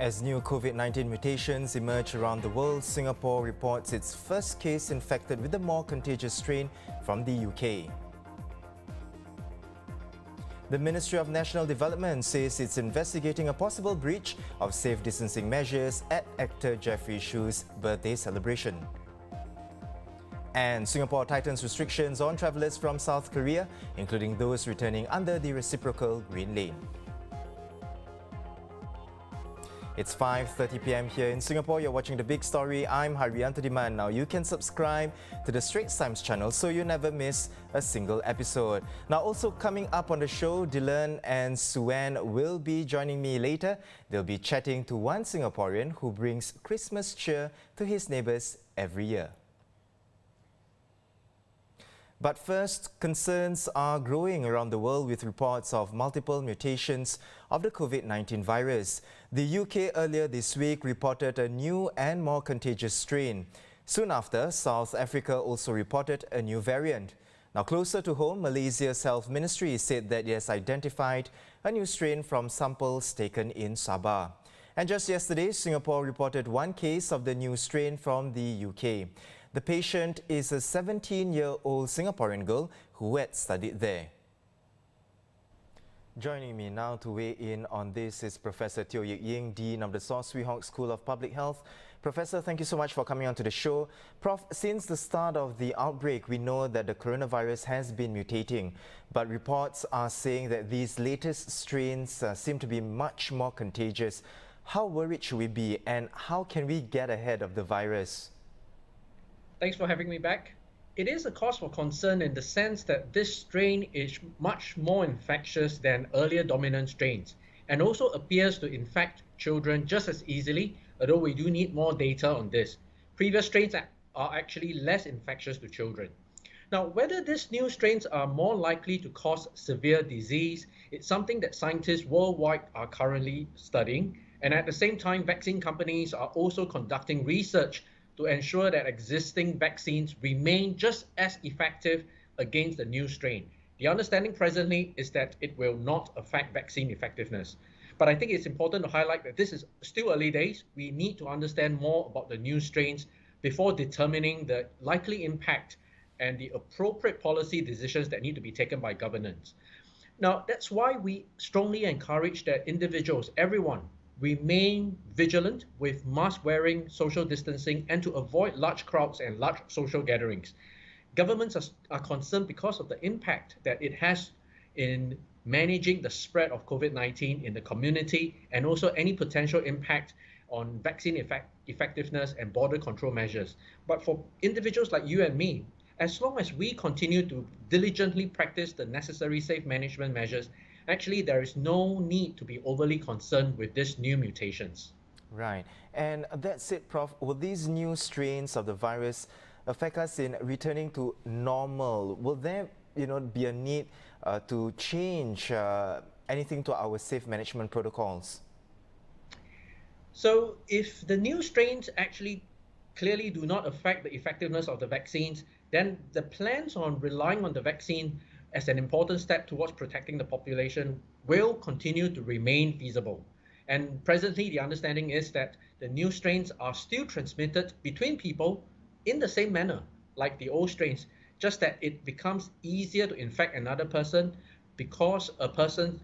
As new Covid-19 mutations emerge around the world, Singapore reports its first case infected with the more contagious strain from the UK. The Ministry of National Development says it's investigating a possible breach of safe distancing measures at actor Jeffrey Shu's birthday celebration. And Singapore tightens restrictions on travellers from South Korea, including those returning under the reciprocal green lane. It's 5:30 p.m. here in Singapore. You're watching The Big Story. I'm Haryanto Diman. Now you can subscribe to the Straits Times channel so you never miss a single episode. Now also coming up on the show, Dylan and Suen will be joining me later. They'll be chatting to one Singaporean who brings Christmas cheer to his neighbours every year. But first, concerns are growing around the world with reports of multiple mutations of the Covid-19 virus. The UK earlier this week reported a new and more contagious strain. Soon after, South Africa also reported a new variant. Now closer to home, Malaysia's Health Ministry said that it has identified a new strain from samples taken in Sabah. And just yesterday, Singapore reported one case of the new strain from the UK. The patient is a 17-year-old Singaporean girl who had studied there. Joining me now to weigh in on this is Professor Teo Yik Ying, Dean of the Swee Hock School of Public Health. Professor, thank you so much for coming on to the show. Prof, since the start of the outbreak, we know that the coronavirus has been mutating, but reports are saying that these latest strains seem to be much more contagious. How worried should we be, and how can we get ahead of the virus? Thanks for having me back. It is a cause for concern in the sense that this strain is much more infectious than earlier dominant strains and also appears to infect children just as easily, although we do need more data on this. Previous strains are actually less infectious to children. Now, whether these new strains are more likely to cause severe disease, it's something that scientists worldwide are currently studying. And at the same time, vaccine companies are also conducting research to ensure that existing vaccines remain just as effective against the new strain. The understanding presently is that it will not affect vaccine effectiveness. But I think it's important to highlight that this is still early days. We need to understand more about the new strains before determining the likely impact and the appropriate policy decisions that need to be taken by governments. Now, that's why we strongly encourage that individuals, everyone, remain vigilant with mask wearing, social distancing, and to avoid large crowds and large social gatherings. Governments are concerned because of the impact that it has in managing the spread of COVID-19 in the community and also any potential impact on vaccine effectiveness and border control measures. But for individuals like you and me, as long as we continue to diligently practice the necessary safe management measures, actually, there is no need to be overly concerned with these new mutations. Right. And that said, Prof, will these new strains of the virus affect us in returning to normal? Will there, be a need to change anything to our safe management protocols? So if the new strains actually clearly do not affect the effectiveness of the vaccines, then the plans on relying on the vaccine as an important step towards protecting the population will continue to remain feasible. And presently, the understanding is that the new strains are still transmitted between people in the same manner like the old strains, just that it becomes easier to infect another person because a person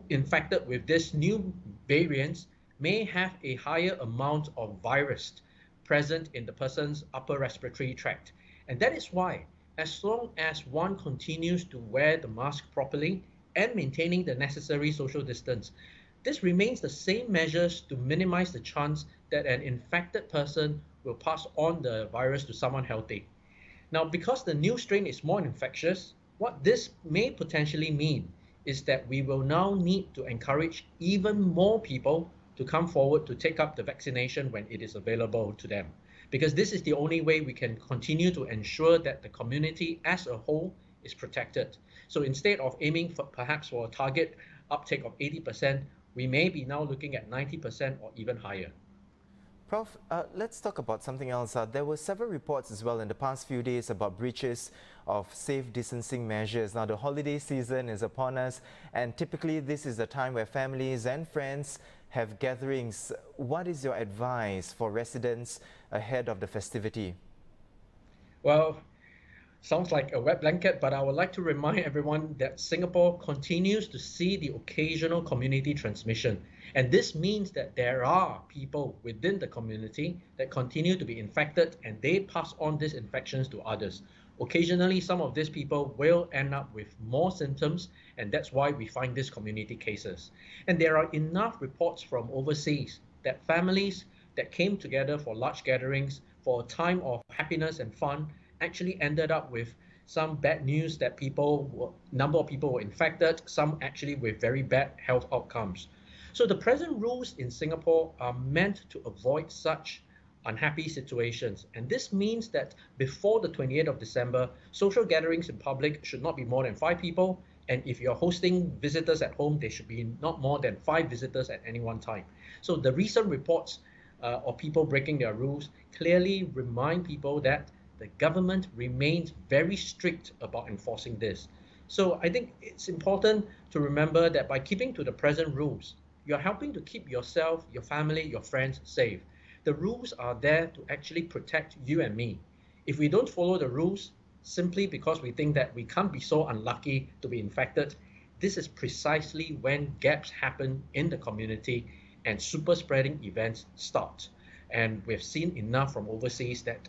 infected with this new variants may have a higher amount of virus present in the person's upper respiratory tract. And that is why, as long as one continues to wear the mask properly and maintaining the necessary social distance, this remains the same measures to minimize the chance that an infected person will pass on the virus to someone healthy. Now, because the new strain is more infectious, what this may potentially mean is that we will now need to encourage even more people to come forward to take up the vaccination when it is available to them. Because this is the only way we can continue to ensure that the community as a whole is protected. So instead of aiming for perhaps for a target uptake of 80%, we may be now looking at 90% or even higher. Prof, let's talk about something else. There were several reports as well in the past few days about breaches of safe distancing measures. Now, the holiday season is upon us, and typically this is a time where families and friends have gatherings. What is your advice for residents ahead of the festivity? Well, sounds like a wet blanket, but I would like to remind everyone that Singapore continues to see the occasional community transmission. And this means that there are people within the community that continue to be infected and they pass on these infections to others. Occasionally, some of these people will end up with more symptoms, and that's why we find these community cases. And there are enough reports from overseas that families that came together for large gatherings for a time of happiness and fun actually ended up with some bad news that number of people were infected, some actually with very bad health outcomes. So the present rules in Singapore are meant to avoid such unhappy situations. And this means that before the 28th of December, social gatherings in public should not be more than 5 people. And if you're hosting visitors at home, there should be not more than 5 visitors at any one time. So the recent reports of people breaking their rules clearly remind people that the government remains very strict about enforcing this. So I think it's important to remember that by keeping to the present rules, you're helping to keep yourself, your family, your friends safe. The rules are there to actually protect you and me. If we don't follow the rules simply because we think that we can't be so unlucky to be infected, this is precisely when gaps happen in the community and super spreading events start. And we've seen enough from overseas that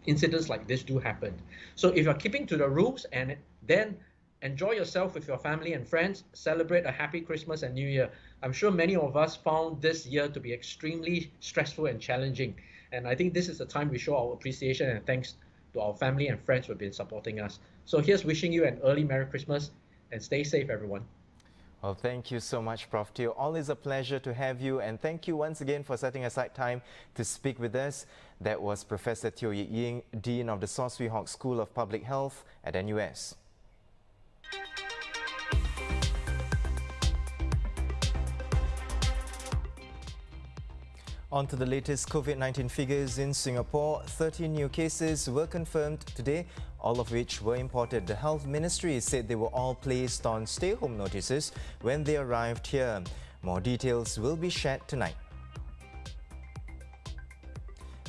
incidents like this do happen. So if you're keeping to the rules and then enjoy yourself with your family and friends, celebrate a happy Christmas and New Year. I'm sure many of us found this year to be extremely stressful and challenging. And I think this is the time we show our appreciation and thanks to our family and friends who have been supporting us. So here's wishing you an early Merry Christmas and stay safe, everyone. Well, thank you so much, Prof. Teo. Always a pleasure to have you, and thank you once again for setting aside time to speak with us. That was Professor Teo Yik Ying, Dean of the Swee Hock School of Public Health at NUS. On to the latest COVID-19 figures in Singapore. 13 new cases were confirmed today, all of which were imported. The Health Ministry said they were all placed on stay-home notices when they arrived here. More details will be shared tonight.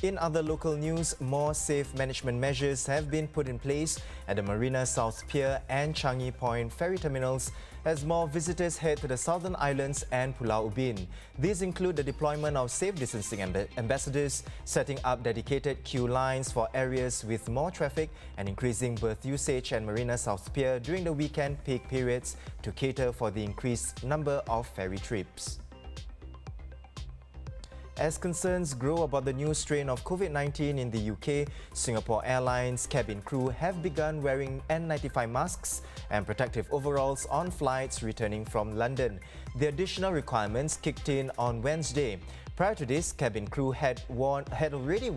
In other local news, more safe management measures have been put in place at the Marina South Pier and Changi Point ferry terminals as more visitors head to the Southern Islands and Pulau Ubin. These include the deployment of safe distancing ambassadors, setting up dedicated queue lines for areas with more traffic, and increasing berth usage at Marina South Pier during the weekend peak periods to cater for the increased number of ferry trips. As concerns grow about the new strain of COVID-19 in the UK, Singapore Airlines cabin crew have begun wearing N95 masks and protective overalls on flights returning from London. The additional requirements kicked in on Wednesday. Prior to this, cabin crew had already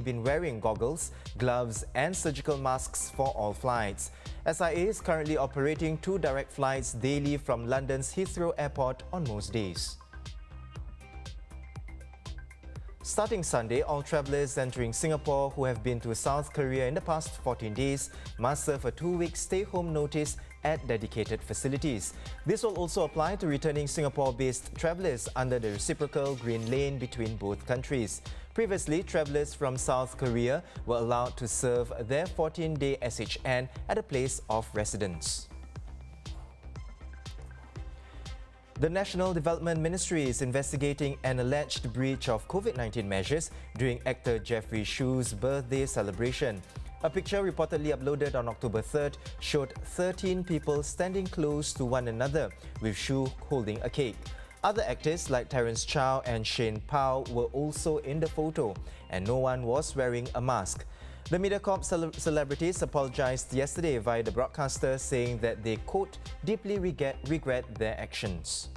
been wearing goggles, gloves and surgical masks for all flights. SIA is currently operating 2 direct flights daily from London's Heathrow Airport on most days. Starting Sunday, all travellers entering Singapore who have been to South Korea in the past 14 days must serve a 2-week stay-home notice at dedicated facilities. This will also apply to returning Singapore-based travellers under the reciprocal green lane between both countries. Previously, travellers from South Korea were allowed to serve their 14-day SHN at a place of residence. The National Development Ministry is investigating an alleged breach of COVID-19 measures during actor Jeffrey Shu's birthday celebration. A picture reportedly uploaded on October 3rd showed 13 people standing close to one another, with Shu holding a cake. Other actors like Terence Chow and Shane Pao were also in the photo, and no one was wearing a mask. The MediaCorp celebrities apologized yesterday via the broadcaster, saying that they, quote, deeply regret their actions.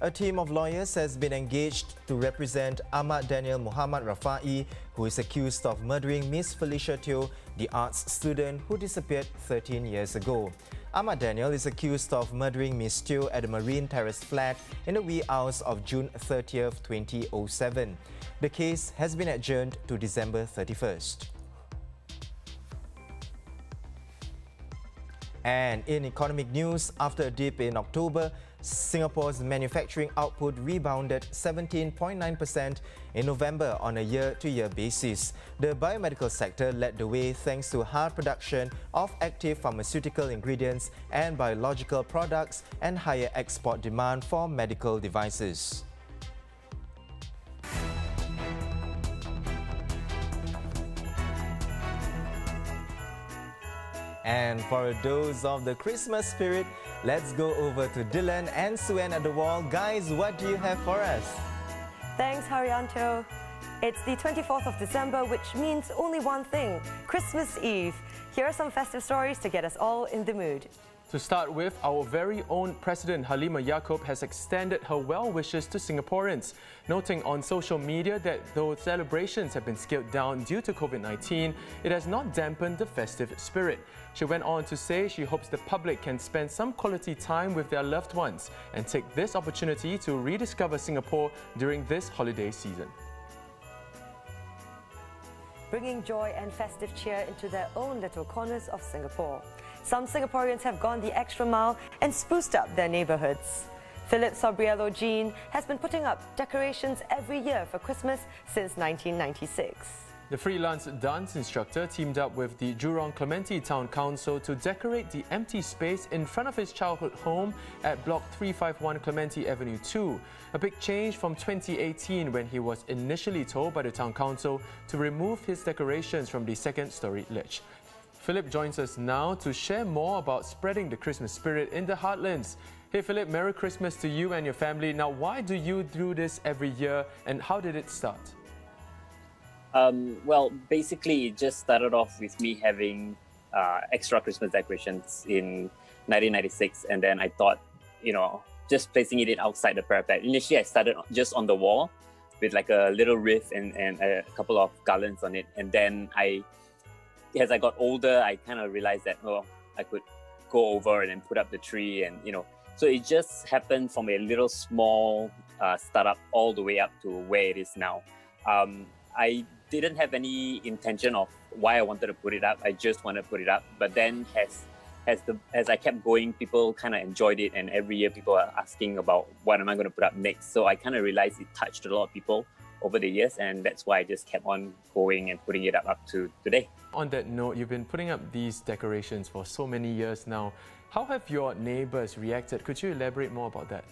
A team of lawyers has been engaged to represent Ahmad Daniel Muhammad Rafai, who is accused of murdering Miss Felicia Teo, the arts student who disappeared 13 years ago. Ahmad Daniel is accused of murdering Miss Teo at a Marine Terrace flat in the wee hours of June 30th, 2007. The case has been adjourned to December 31st. And in economic news, after a dip in October, Singapore's manufacturing output rebounded 17.9% in November on a year-to-year basis. The biomedical sector led the way thanks to high production of active pharmaceutical ingredients and biological products and higher export demand for medical devices. And for a dose of the Christmas spirit, let's go over to Dylan and Swee at the wall. Guys, what do you have for us? Thanks, Haryanto. It's the 24th of December, which means only one thing, Christmas Eve. Here are some festive stories to get us all in the mood. To start with, our very own President Halimah Yacob has extended her well wishes to Singaporeans, noting on social media that though celebrations have been scaled down due to Covid-19, it has not dampened the festive spirit. She went on to say she hopes the public can spend some quality time with their loved ones and take this opportunity to rediscover Singapore during this holiday season. Bringing joy and festive cheer into their own little corners of Singapore. Some Singaporeans have gone the extra mile and spruced up their neighbourhoods. Philip Sobrielo Gene has been putting up decorations every year for Christmas since 1996. The freelance dance instructor teamed up with the Jurong Clementi Town Council to decorate the empty space in front of his childhood home at Block 351 Clementi Avenue 2. A big change from 2018 when he was initially told by the Town Council to remove his decorations from the second-storey ledge. Philip joins us now to share more about spreading the Christmas spirit in the heartlands. Hey Philip, Merry Christmas to you and your family. Now, why do you do this every year and how did it start? Well, basically it just started off with me having extra Christmas decorations in 1996, and then I thought, just placing it outside the parapet. Initially I started just on the wall with like a little wreath and a couple of garlands on it, and then as I got older, I kind of realized that, I could go over and then put up the tree and, so it just happened from a little small startup all the way up to where it is now. I didn't have any intention of why I wanted to put it up. I just wanted to put it up. But then as I kept going, people kind of enjoyed it. And every year people are asking about what am I going to put up next. So I kind of realized it touched a lot of people over the years, and that's why I just kept on going and putting it up to today. On that note, you've been putting up these decorations for so many years now. How have your neighbours reacted? Could you elaborate more about that?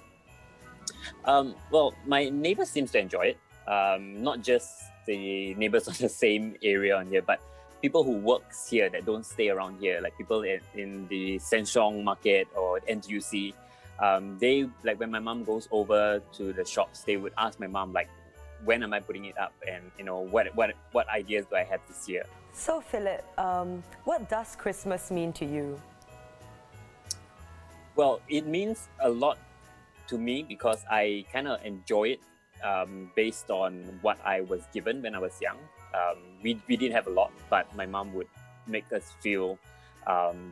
Well, my neighbours seems to enjoy it. Not just the neighbours on the same area on here, but people who works here that don't stay around here, like people in the Sheng market or NTUC. They, like when my mom goes over to the shops, they would ask my mom, like, when am I putting it up, and what ideas do I have this year? So Philip, what does Christmas mean to you? Well, it means a lot to me because I kind of enjoy it based on what I was given when I was young. We didn't have a lot, but my mom would make us feel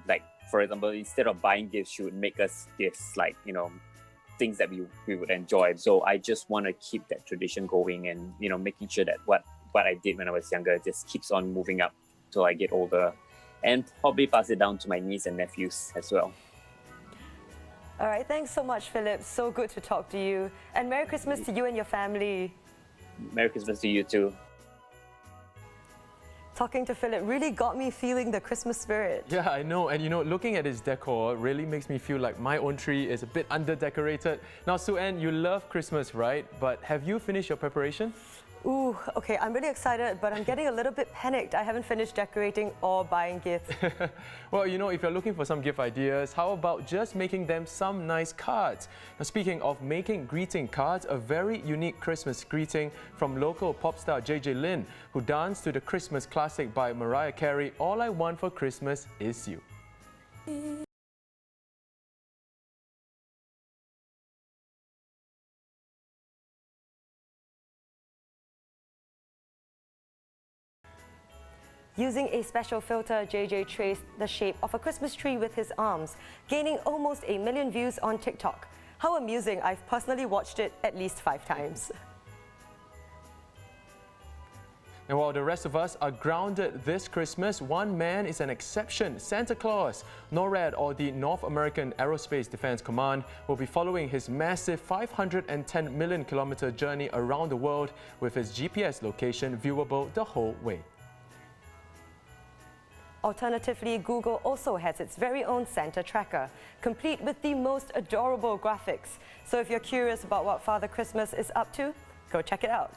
like, for example, instead of buying gifts, she would make us gifts like, things that we would enjoy. So I just want to keep that tradition going and, making sure that what I did when I was younger just keeps on moving up till I get older, and probably pass it down to my niece and nephews as well. All right, thanks so much, Philip. So good to talk to you. And Merry Christmas to you and your family. Merry Christmas to you too. Talking to Philip really got me feeling the Christmas spirit. Yeah, I know. And looking at his decor really makes me feel like my own tree is a bit under-decorated. Now, Sue-Ann, you love Christmas, right? But have you finished your preparation? Ooh, okay, I'm really excited, but I'm getting a little bit panicked. I haven't finished decorating or buying gifts. Well, if you're looking for some gift ideas, how about just making them some nice cards? Now, speaking of making greeting cards, a very unique Christmas greeting from local pop star JJ Lin, who danced to the Christmas classic by Mariah Carey, All I Want for Christmas Is You. Using a special filter, JJ traced the shape of a Christmas tree with his arms, gaining almost 1 million views on TikTok. How amusing, I've personally watched it at least 5 times. And while the rest of us are grounded this Christmas, one man is an exception. Santa Claus. NORAD, or the North American Aerospace Defense Command, will be following his massive 510 million kilometer journey around the world with his GPS location viewable the whole way. Alternatively, Google also has its very own Santa tracker, complete with the most adorable graphics. So if you're curious about what Father Christmas is up to, go check it out.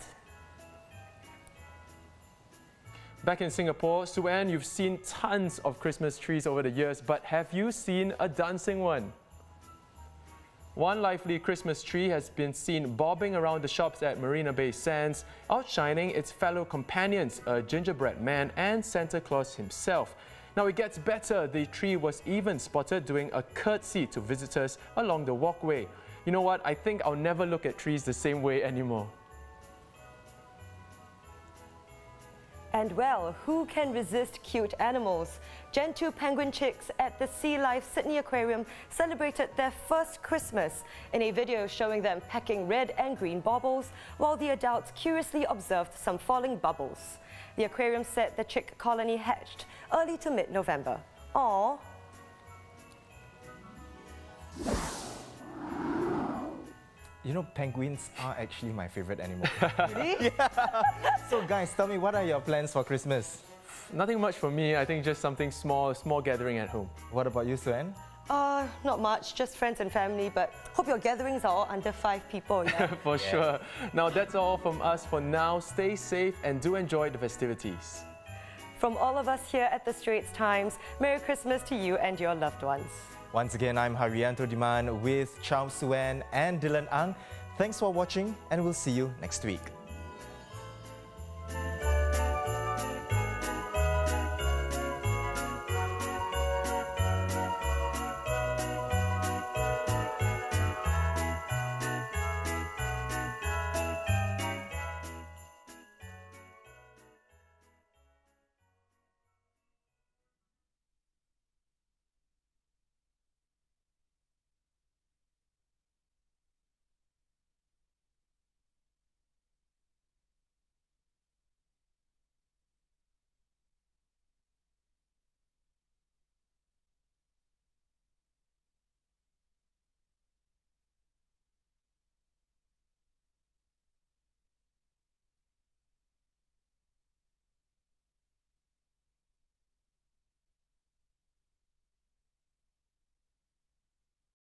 Back in Singapore, Sue-Ann, you've seen tons of Christmas trees over the years, but have you seen a dancing one? One lively Christmas tree has been seen bobbing around the shops at Marina Bay Sands, outshining its fellow companions, a gingerbread man and Santa Claus himself. Now it gets better. The tree was even spotted doing a curtsy to visitors along the walkway. You know what? I think I'll never look at trees the same way anymore. And well, who can resist cute animals? Gentoo penguin chicks at the Sea Life Sydney Aquarium celebrated their first Christmas in a video showing them pecking red and green baubles, while the adults curiously observed some falling bubbles. The aquarium said the chick colony hatched early to mid-November. Aww. You know, penguins are actually my favorite animal. Really? Yeah. So guys, tell me, what are your plans for Christmas? Nothing much for me. I think just something small gathering at home. What about you, Sue-Ann? Not much, just friends and family, but hope your gatherings are all under 5 people. Yeah? For sure. Now that's all from us for now. Stay safe and do enjoy the festivities. From all of us here at the Straits Times, Merry Christmas to you and your loved ones. Once again, I'm Haryanto Diman with Cheow, Sue-Ann and Dylan Ang. Thanks for watching, and we'll see you next week.